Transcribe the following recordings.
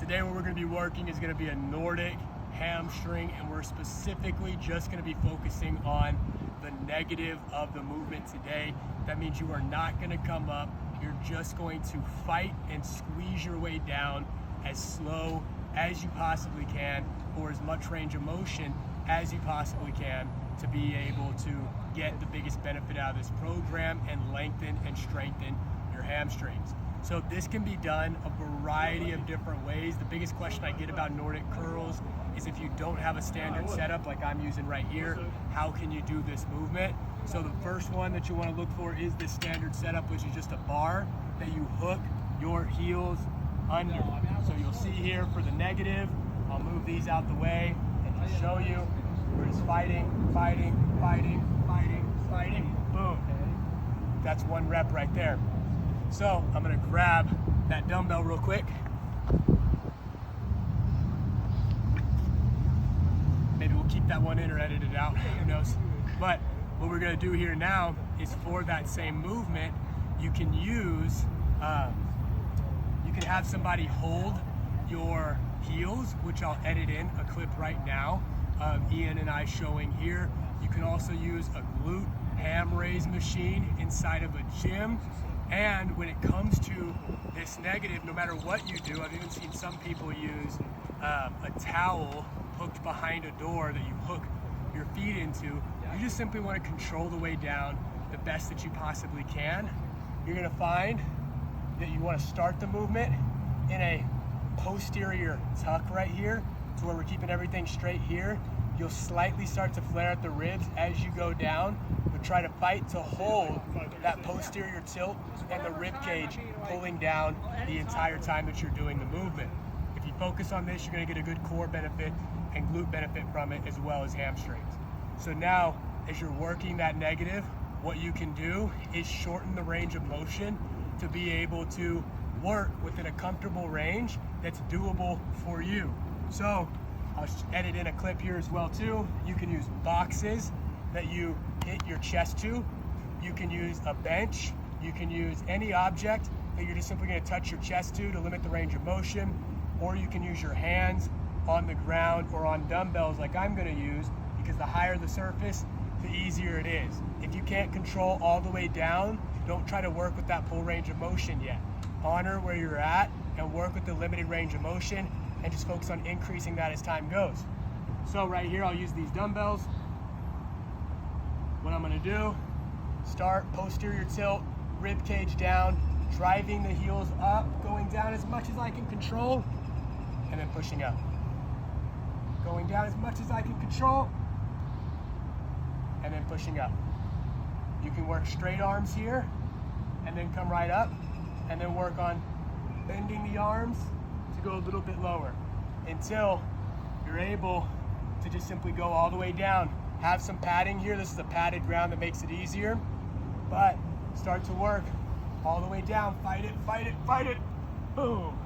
Today what we're going to be working is going to be a Nordic hamstring, and we're specifically just going to be focusing on the negative of the movement today. That means you are not going to come up. You're just going to fight and squeeze your way down as slow as you possibly can, or as much range of motion as you possibly can, to be able to get the biggest benefit out of this program and lengthen and strengthen your hamstrings. So this can be done a variety of different ways. The biggest question I get about Nordic curls is, if you don't have a standard setup like I'm using right here, how can you do this movement? So the first one that you want to look for is this standard setup, which is just a bar that you hook your heels under. So you'll see here for the negative, I'll move these out the way and just show you. We're just fighting, fighting, fighting, fighting, fighting, boom. That's one rep right there. So I'm gonna grab that dumbbell real quick. Maybe we'll keep that one in or edit it out, who knows. But what we're gonna do here now is, for that same movement, you can use, you can have somebody hold your heels, which I'll edit in a clip right now of Ian and I showing here. You can also use a glute ham raise machine inside of a gym. And when it comes to this negative, no matter what you do, I've even seen some people use a towel hooked behind a door that you hook your feet into. You just simply want to control the way down the best that you possibly can. You're gonna find that you want to start the movement in a posterior tuck right here, to where we're keeping everything straight here. You'll slightly start to flare at the ribs as you go down, but try to fight to hold that posterior tilt and the rib cage pulling down the entire time that you're doing the movement. If you focus on this, you're going to get a good core benefit and glute benefit from it, as well as hamstrings. So now, as you're working that negative, what you can do is shorten the range of motion to be able to work within a comfortable range that's doable for you. So I'll edit in a clip here as well too. You can use boxes that you hit your chest to. You can use a bench. You can use any object that you're just simply going to touch your chest to limit the range of motion. Or you can use your hands on the ground or on dumbbells like I'm going to use, because the higher the surface, the easier it is. If you can't control all the way down, don't try to work with that full range of motion yet. Honor where you're at and work with the limited range of motion, and just focus on increasing that as time goes. So right here, I'll use these dumbbells. What I'm gonna do, start posterior tilt, rib cage down, driving the heels up, going down as much as I can control, and then pushing up. Going down as much as I can control, and then pushing up. You can work straight arms here, and then come right up, and then work on bending the arms to go a little bit lower, until you're able to just simply go all the way down. Have some padding here. This is a padded ground that makes it easier, but start to work all the way down. Fight it, fight it, fight it. Boom.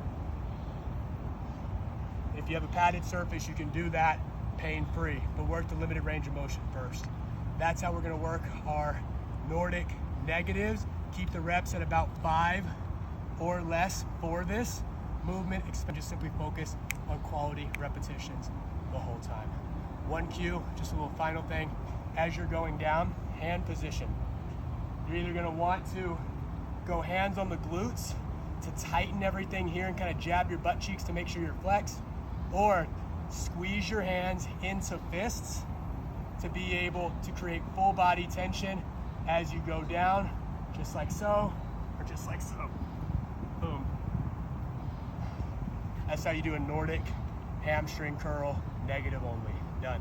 If you have a padded surface, you can do that pain-free, but work the limited range of motion first. That's how we're gonna work our Nordic negatives. Keep the reps at about 5 or less for this movement. Just simply focus on quality repetitions the whole time. One cue, just a little final thing. As you're going down, hand position. You're either gonna want to go hands on the glutes to tighten everything here and kind of jab your butt cheeks to make sure you're flexed, or squeeze your hands into fists to be able to create full body tension as you go down, just like so, or just like so. Boom. That's how you do a Nordic hamstring curl, negative only. Done.